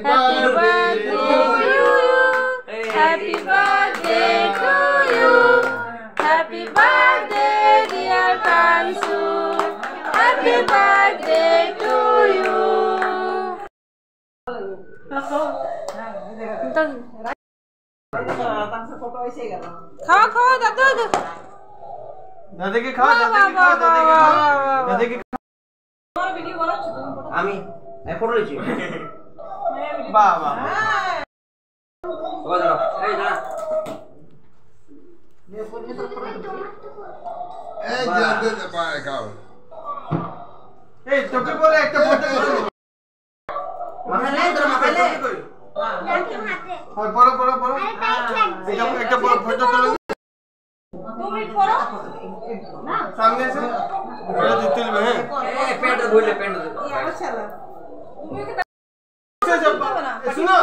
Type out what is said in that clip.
Happy birthday to you. Happy birthday to you. Happy birthday dear Kansu. Happy birthday to you. খাওয়া খাওয়া দাদু দাদাকে খাওয়া দাদাকে খাওয়া দাদাকে খাওয়া দাদাকে আমার ভিডিও বানাচ্ছ তুমি আমি ফটো লিখি বাহ বাহ ও দাঁড়াও এই দাঁড়া এই যে দে পায় খাও এই তোকে বলে একটা ফটো করো মাখালে তোর মাখালে হয় পড়ো পড়ো পড়ো একটা ফটো তোলো তুমি পড়ো না सामने से ये दिल में है ए पेंट भूल ले पेंट दे ये अच्छा लगा तुम्हें सुनो